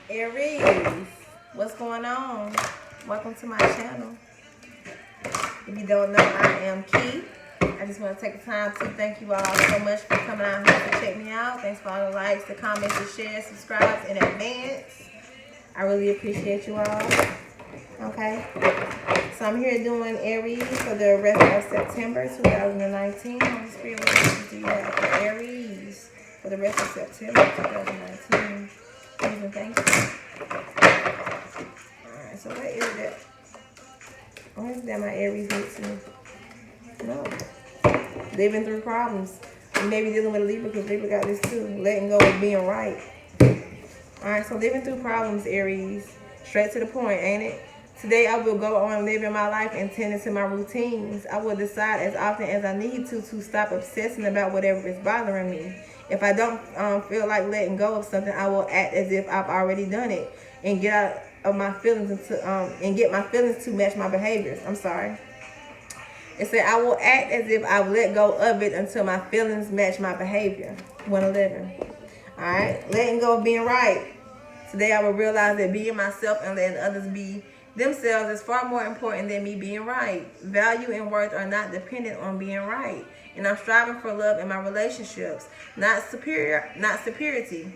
Aries, what's going on? Welcome to my channel. If you don't know, I am Key. I just want to take the time to thank you all so much for coming out here to check me out. Thanks for all the likes, the comments, the shares, subscribes in advance. I really appreciate you all. Okay, so I'm here doing Aries for the rest of September 2019. Holy Spirit, what do you have for Aries for the rest of September 2019? Please and thank you. Alright, so what is that? What is that my Aries needs to know? Living through problems. You may be dealing with a Libra because Libra got this too. Letting go of being right. Alright, so living through problems, Aries. Straight to the point, ain't it? Today I will go on living my life and tending to my routines. I will decide as often as I need to stop obsessing about whatever is bothering me. If I don't feel like letting go of something, I will act as if I've already done it and get out of my feelings and get my feelings to match my behaviors. I'm sorry. It said I will act as if I've let go of it until my feelings match my behavior. 111. All right, letting go of being right. Today I will realize that being myself and letting others be themselves is far more important than me being right. Value and worth are not dependent on being right. And I'm striving for love in my relationships, not superiority.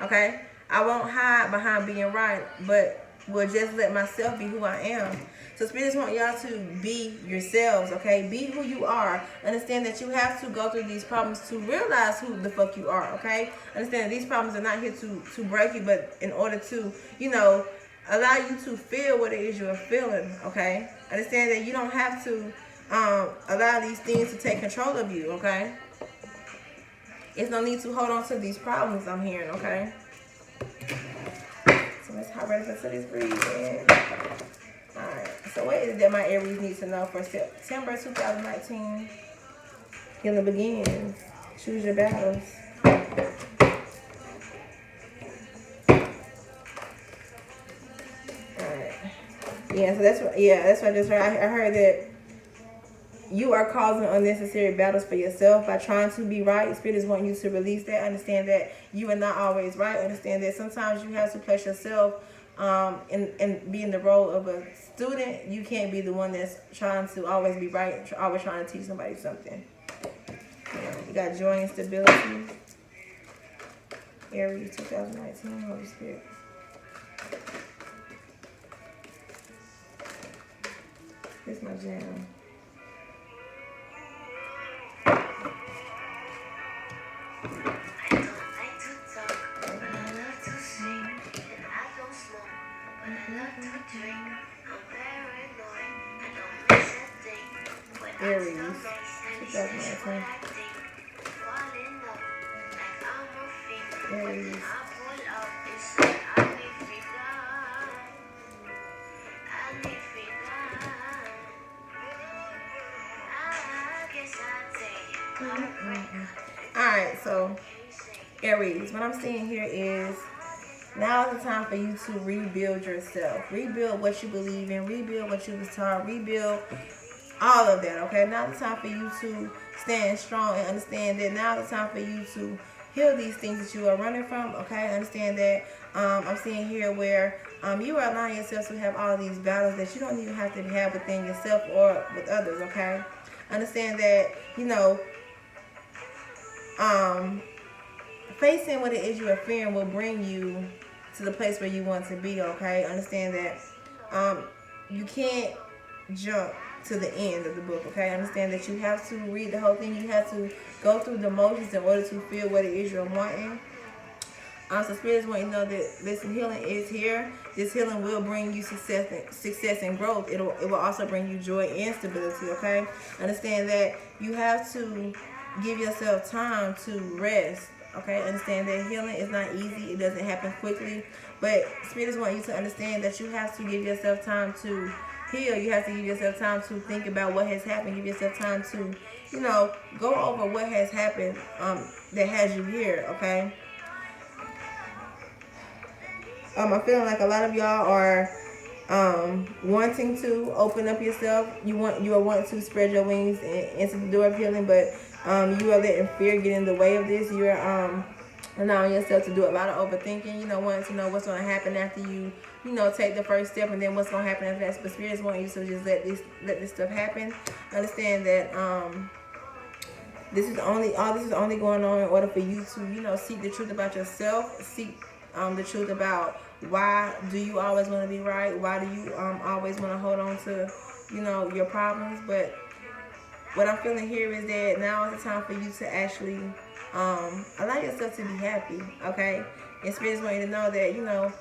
Okay? I won't hide behind being right, but will just let myself be who I am. So spirits want y'all to be yourselves, okay? Be who you are. Understand that you have to go through these problems to realize who the fuck you are, okay? Understand that these problems are not here to break you, but in order to, you know, allow you to feel what it is you're feeling, okay? Understand that you don't have to allow these things to take control of you, okay? There's no need to hold on to these problems I'm hearing, okay? So let's hop right into this reading. Alright, so what is it that my Aries needs to know for September 2019? Healing begins. Choose your battles. Alright. Yeah, so that's what I just heard. I heard that you are causing unnecessary battles for yourself by trying to be right. Spirit is wanting you to release that. Understand that you are not always right. Understand that sometimes you have to place yourself and be in the role of a student. You can't be the one that's trying to always be right, always trying to teach somebody something. You got joy and stability. Aries 2019, Holy Spirit. This is my jam. Aries 2019. Aries. Alright, so Aries, what I'm seeing here is now is the time for you to rebuild yourself. Rebuild what you believe in. Rebuild what you was taught. Rebuild all of that, okay? Now it's time for you to stand strong and understand that now it's time for you to heal these things that you are running from, okay? Understand that I'm seeing here where you are allowing yourself to have all of these battles that you don't even have to have within yourself or with others, okay? Understand that, you know, facing what it is you are fearing will bring you to the place where you want to be, okay? Understand that you can't jump to the end of the book, okay? Understand that you have to read the whole thing. You have to go through the motions in order to feel what it is you're wanting. So spirits want you to know that this healing is here. This healing will bring you success and growth. It will also bring you joy and stability, okay? Understand that you have to give yourself time to rest, okay? Understand that healing is not easy. It doesn't happen quickly. But spirits want you to understand that you have to give yourself time to heal. You have to give yourself time to think about what has happened. Give yourself time to, you know, go over what has happened that has you here, okay? I'm feeling like a lot of y'all are wanting to open up yourself. You are wanting to spread your wings into the door of healing, but you are letting fear get in the way of this. You are allowing yourself to do a lot of overthinking, you know, wanting to know what's going to happen after you, you know, take the first step, and then what's going to happen after that. But spirits want you to just let this stuff happen. Understand that this is only going on in order for you to, you know, seek the truth about yourself, seek the truth about why do you always want to be right, why do you always want to hold on to, you know, your problems. But what I'm feeling here is that now is the time for you to actually allow yourself to be happy, okay? And spirits want you to know that, you know,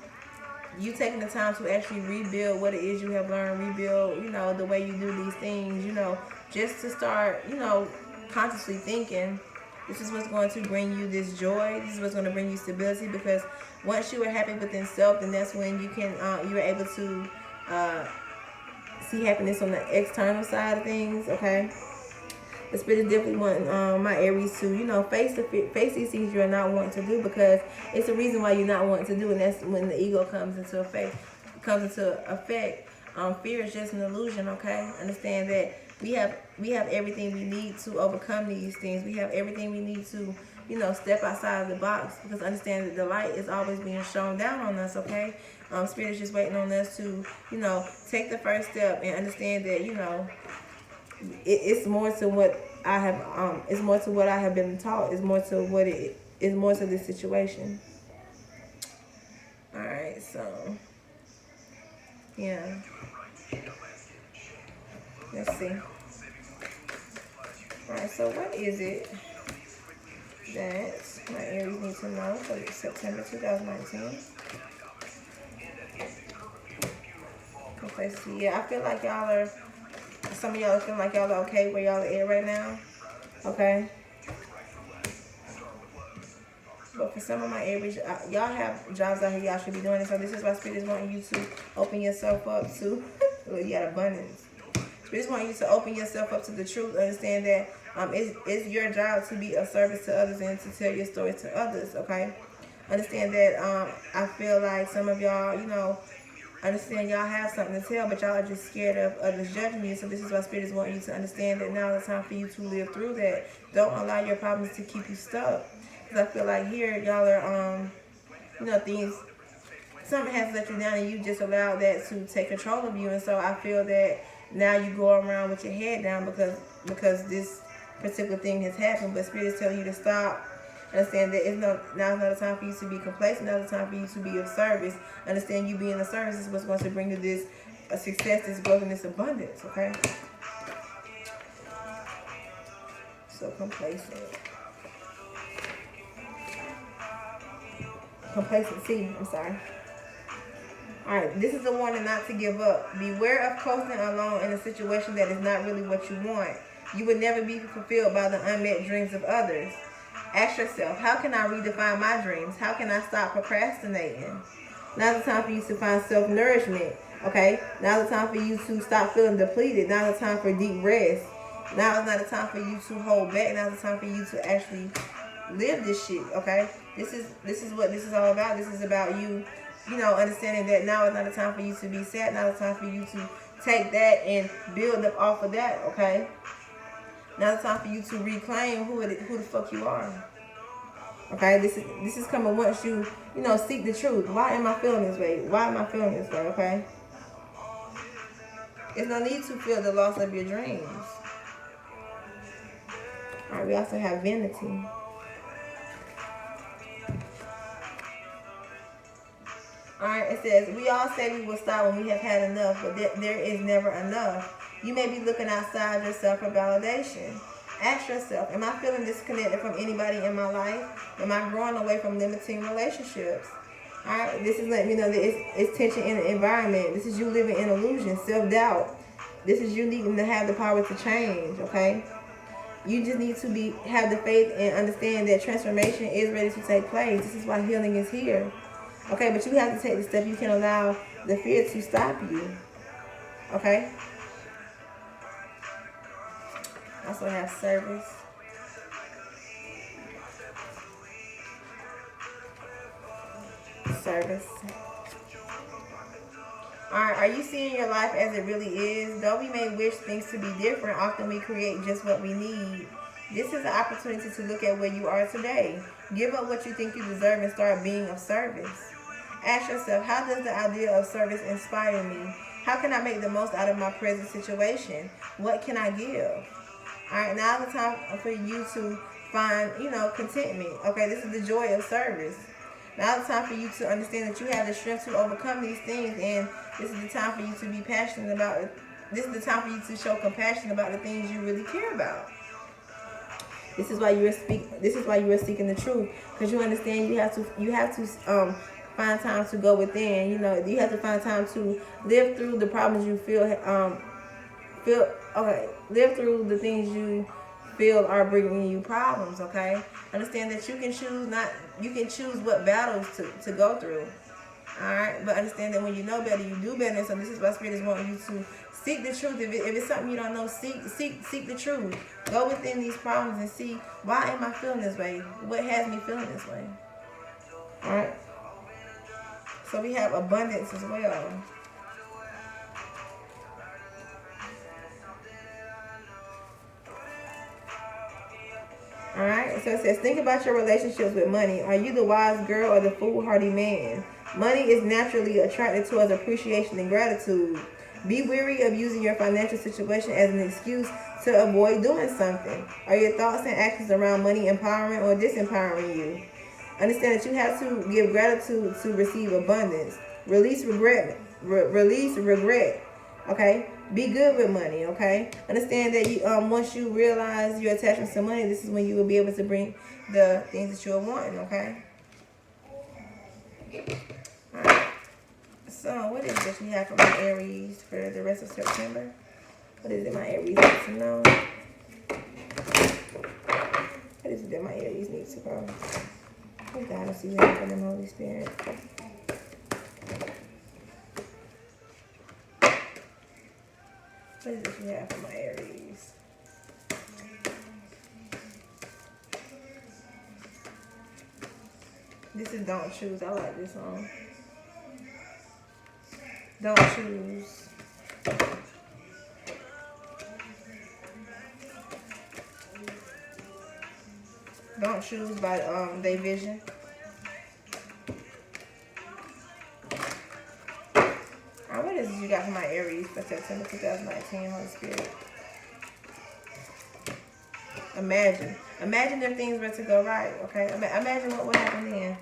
you taking the time to actually rebuild what it is you have learned, rebuild, you know, the way you do these things, you know, just to start, you know, consciously thinking, this is what's going to bring you this joy, this is what's going to bring you stability. Because once you are happy within self, then that's when you can, you're able to see happiness on the external side of things, okay? The spirit is definitely wanting my Aries to, you know, face these things you're not wanting to do, because it's the reason why you're not wanting to do, and that's when the ego comes into effect. Fear is just an illusion, okay? Understand that we have everything we need to overcome these things. We have everything we need to, you know, step outside of the box, because understand that the light is always being shown down on us, okay? Spirit is just waiting on us to, you know, take the first step and understand that, you know, it's more to what I have. It's more to what I have been taught. It's more to what it's more to this situation. All right, so yeah. Let's see. All right, so what is it that my Aries need to know for September 2019? Okay, see, yeah, I feel like y'all are. Some of y'all are feeling like y'all are okay where y'all are at right now, okay? But for some of my Aries, y'all have jobs out here y'all should be doing it. So this is why Spirit is wanting you to open yourself up to, well, you got abundance. Spirit is wanting you to open yourself up to the truth. Understand that it's your job to be of service to others and to tell your story to others, okay? Understand that I feel like some of y'all, you know, understand y'all have something to tell, but y'all are just scared of others judging you. So this is why Spirit is wanting you to understand that now is the time for you to live through that. Don't allow your problems to keep you stuck. Because I feel like here y'all are, you know, something has let you down and you just allowed that to take control of you. And so I feel that now you go around with your head down because this particular thing has happened. But Spirit is telling you to stop. Understand that now's not the time for you to be complacent. Now's the time for you to be of service. Understand you being of service is what's going to bring you this success, this growth, and this abundance, okay? So complacent. Complacency, I'm sorry. Alright, this is a warning not to give up. Beware of coasting alone in a situation that is not really what you want. You would never be fulfilled by the unmet dreams of others. Ask yourself, how can I redefine my dreams? How can I stop procrastinating? Now's the time for you to find self-nourishment, okay? Now's the time for you to stop feeling depleted. Now's the time for deep rest. Now is not the time for you to hold back. Now's the time for you to actually live this shit, okay? This is what this is all about. This is about you, you know, understanding that now is not the time for you to be sad. Now is the time for you to take that and build up off of that, okay? Now it's time for you to reclaim who the fuck you are. Okay, this is coming once you know, seek the truth. Why am I feeling this way? Why am I feeling this way? Okay. There's no need to feel the loss of your dreams. All right, we also have vanity. Alright, it says, we all say we will stop when we have had enough, but there is never enough. You may be looking outside yourself for validation. Ask yourself, am I feeling disconnected from anybody in my life? Am I growing away from limiting relationships? Alright, this is letting me know that it's tension in the environment. This is you living in illusion, self-doubt. This is you needing to have the power to change, okay? You just need to have the faith and understand that transformation is ready to take place. This is why healing is here. Okay, but you have to take the step. You can allow the fear to stop you. Okay? Also have service. Service. Alright, are you seeing your life as it really is? Though we may wish things to be different, often we create just what we need. This is an opportunity to look at where you are today. Give up what you think you deserve and start being of service. Ask yourself, how does the idea of service inspire me? How can I make the most out of my present situation? What can I give? All right, now the time for you to find, contentment. Okay, this is the joy of service. Now it's time for you to understand that you have the strength to overcome these things, and this is the time for you to be passionate about it. This is the time for you to show compassion about the things you really care about. This is why you are seeking the truth, because you understand you have to find time to go within. You have to find time to live through the problems you live through the things you feel are bringing you problems. Okay, understand that you can choose what battles to go through. All right, but understand that when you know better, you do better. So this is why Spirit is wanting you to seek the truth. If it's something you don't know, seek the truth. Go within these problems and see, why am I feeling this way? What has me feeling this way? All right. So we have abundance as well. Alright, so it says, think about your relationships with money. Are you the wise girl or the foolhardy man? Money is naturally attracted towards appreciation and gratitude. Be wary of using your financial situation as an excuse to avoid doing something. Are your thoughts and actions around money empowering or disempowering you? Understand that you have to give gratitude to receive abundance. Release regret. Okay? Be good with money, okay? Understand that once you realize your attachment to money, this is when you will be able to bring the things that you're wanting, okay? Alright. So, what is this we have for my Aries for the rest of September? What is it my Aries needs to know? What is it that my Aries needs to know? What guidance do you have for them, Holy Spirit? What is this you have for my Aries? This is Don't Choose. I like this song. Don't Choose. Don't Choose by They Vision. What is it you got for my Aries for September 2019, Holy Spirit? Imagine if things were to go right, okay? Imagine what would happen then.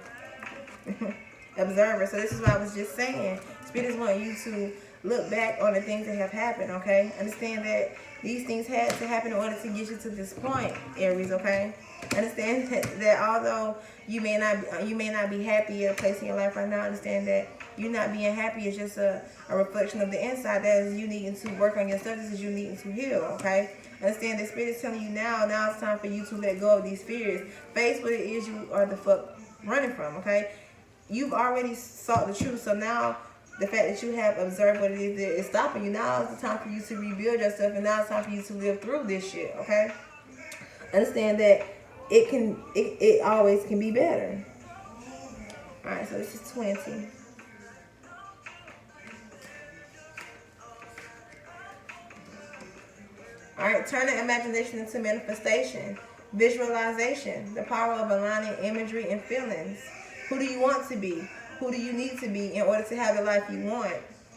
Observer. So this is what I was just saying. Spirit is wanting you to look back on the things that have happened, okay? Understand that these things had to happen in order to get you to this point, Aries, okay? Understand that although you may not be happy at a place in your life right now, understand that you not being happy is just a reflection of the inside. That is you needing to work on yourself. This is you needing to heal, okay? Understand the Spirit is telling you now it's time for you to let go of these fears. Face what it is you are the fuck running from, okay? You've already sought the truth, so now the fact that you have observed what it is that is stopping you, now is the time for you to rebuild yourself, and now it's time for you to live through this shit, okay? Understand that it always can be better. Alright, so this is 20. Alright, turn the imagination into manifestation. Visualization, the power of aligning imagery and feelings. Who do you want to be? Who do you need to be in order to have the life you want?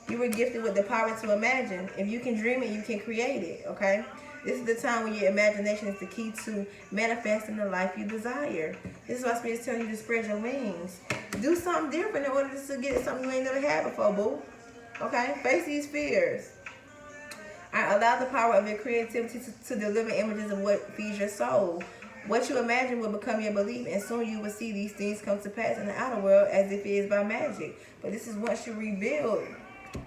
You were gifted with the power to imagine. If you can dream it, you can create it, okay? This is the time when your imagination is the key to manifesting the life you desire. This is why Spirit is telling you to spread your wings. Do something different in order to get something you ain't never had before, boo. Okay? Face these fears. Allow the power of your creativity to deliver images of what feeds your soul. What you imagine will become your belief, and soon you will see these things come to pass in the outer world as if it is by magic. But this is once you rebuild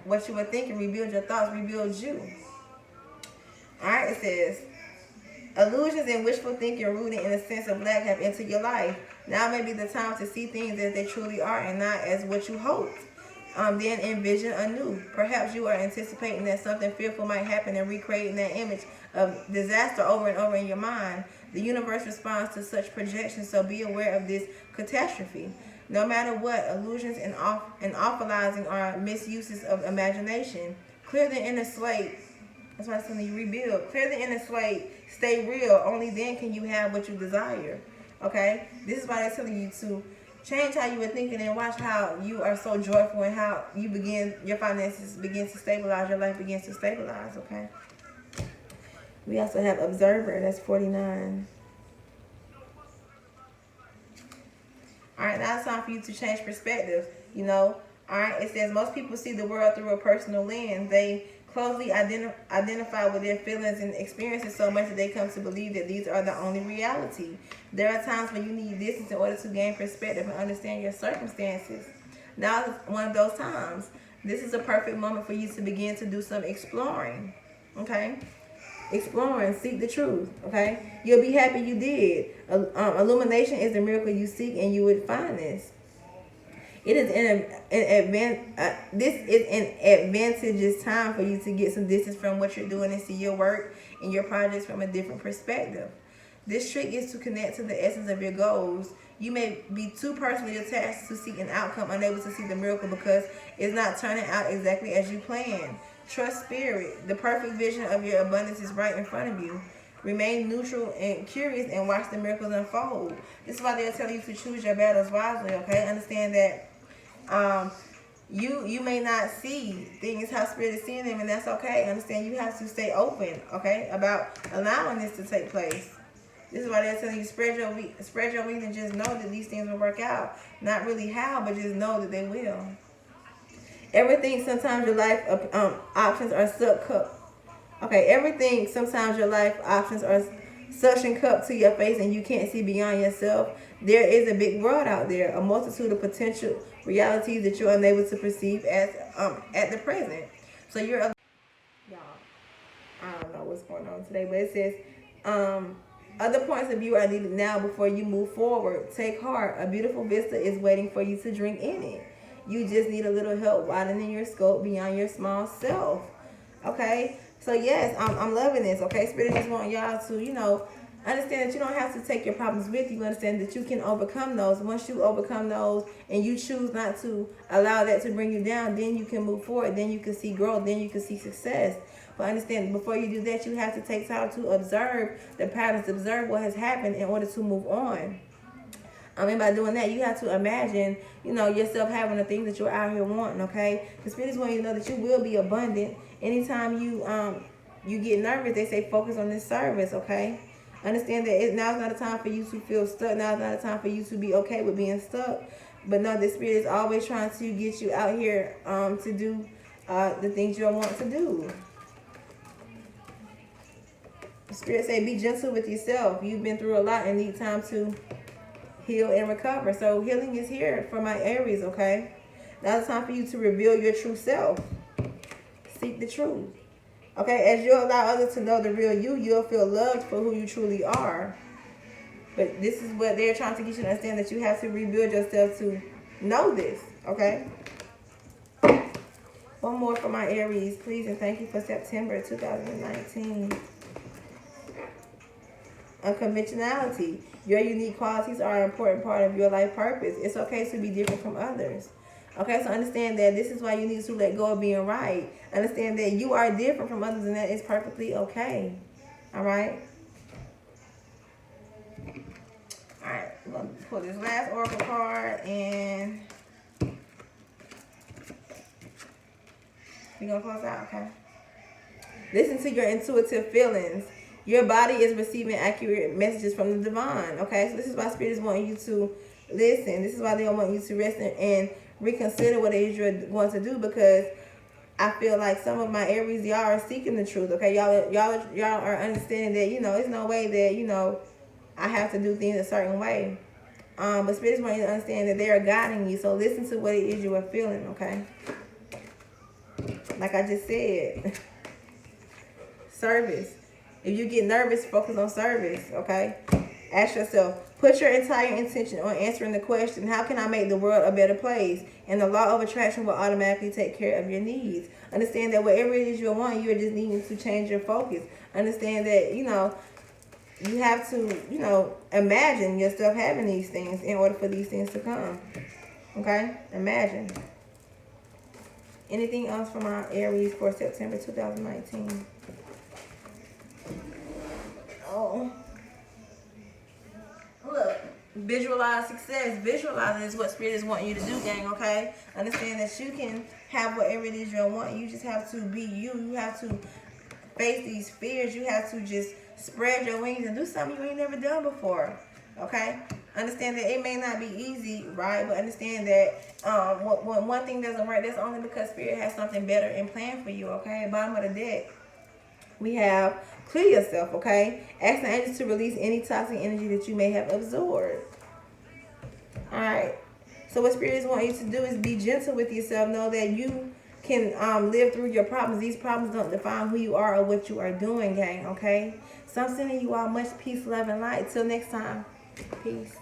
what you were thinking, rebuild your thoughts, rebuild you. Alright, it says, illusions and wishful thinking rooted in a sense of lack have entered your life. Now may be the time to see things as they truly are and not as what you hoped. Then envision anew. Perhaps you are anticipating that something fearful might happen and recreating that image of disaster over and over in your mind. The universe responds to such projections, so be aware of this catastrophe. No matter what, illusions and awfulizing are misuses of imagination. Clear the inner slate That's why it's telling you rebuild. Clear the inner slate. Stay real. Only then can you have what you desire. Okay? This is why they're telling you to change how you were thinking and watch how you are so joyful and how you begin, your finances begin to stabilize, your life begins to stabilize, okay? We also have observer, that's 49. All right, now it's time for you to change perspective, you know. All right, it says most people see the world through a personal lens. They closely identify with their feelings and experiences so much that they come to believe that these are the only reality. There are times when you need distance in order to gain perspective and understand your circumstances. Now is one of those times. This is a perfect moment for you to begin to do some exploring, okay? Exploring, seek the truth, okay? You'll be happy you did. Illumination is the miracle you seek, and you would find this. It is this is an advantageous time for you to get some distance from what you're doing and see your work and your projects from a different perspective. This trick is to connect to the essence of your goals. You may be too personally attached to seek an outcome, unable to see the miracle because it's not turning out exactly as you planned. Trust spirit. The perfect vision of your abundance is right in front of you. Remain neutral and curious and watch the miracles unfold. This is why they'll tell you to choose your battles wisely, okay? Understand that you may not see things how spirit is seeing them, and that's okay. Understand you have to stay open, okay, about allowing this to take place. This is why they're telling you spread your wings and just know that these things will work out. Not really how, but just know that they will. Everything, sometimes your life options are sucked up. Okay, everything, sometimes your life options are suction cup to your face and you can't see beyond yourself. There is a big world out there, a multitude of potential realities that you're unable to perceive as at the present. So you're, y'all, I don't know what's going on today, but it says, other points of view are needed now before you move forward. Take heart. A beautiful vista is waiting for you to drink in it. You just need a little help widening your scope beyond your small self. Okay? So yes, I'm loving this. Okay? Spirit just want y'all to, you know, understand that you don't have to take your problems with you. Understand that you can overcome those. Once you overcome those and you choose not to allow that to bring you down, then you can move forward. Then you can see growth. Then you can see success. But understand, before you do that, you have to take time to observe the patterns, observe what has happened in order to move on. And by doing that, you have to imagine, you know, yourself having the things that you're out here wanting, okay? The Spirit want you to know that you will be abundant. Anytime you get nervous, they say focus on this service, okay? Understand that now's not a time for you to feel stuck. Now's not a time for you to be okay with being stuck. But no, the Spirit is always trying to get you out here to do the things you want to do. The Spirit say be gentle with yourself. You've been through a lot and need time to heal and recover. So healing is here for my Aries, okay? Now it's time for you to reveal your true self. Seek the truth. Okay, as you allow others to know the real you, you'll feel loved for who you truly are. But this is what they're trying to get you to understand, that you have to rebuild yourself to know this, okay? One more for my Aries, please, and thank you for September 2019. Unconventionality. Your unique qualities are an important part of your life purpose. It's okay to be different from others. Okay, so understand that this is why you need to let go of being right. Understand that you are different from others and that is perfectly okay. All right? All right, I'm going to pull this last oracle card and we're going to close out, okay? Listen to your intuitive feelings. Your body is receiving accurate messages from the divine, okay? So this is why Spirit is wanting you to listen. This is why they want you to rest and reconsider what it is you're going to do, because I feel like some of my Aries, y'all are seeking the truth, okay? Y'all are understanding that, you know, it's no way that, you know, I have to do things a certain way. But Spirit is wanting you to understand that they are guiding you. So listen to what it is you are feeling, okay? Like I just said. Service. If you get nervous, focus on service, okay? Ask yourself, put your entire intention on answering the question, how can I make the world a better place? And the law of attraction will automatically take care of your needs. Understand that whatever it is you want, you're just needing to change your focus. Understand that, you know, you have to, you know, imagine yourself having these things in order for these things to come. Okay? Imagine. Anything else from our Aries for September 2019? Visualize success. Visualizing is what Spirit is wanting you to do, gang, okay? Understand that you can have whatever it is you want. You just have to be you. You have to face these fears. You have to just spread your wings and do something you ain't never done before, okay? Understand that it may not be easy, right? But understand that when one thing doesn't work, that's only because Spirit has something better in plan for you, okay? Bottom of the deck, we have clear yourself, okay? Ask the angels to release any toxic energy that you may have absorbed. All right. So what Spirit is wanting you to do is be gentle with yourself. Know that you can live through your problems. These problems don't define who you are or what you are doing, gang, okay? So I'm sending you all much peace, love, and light. Till next time. Peace.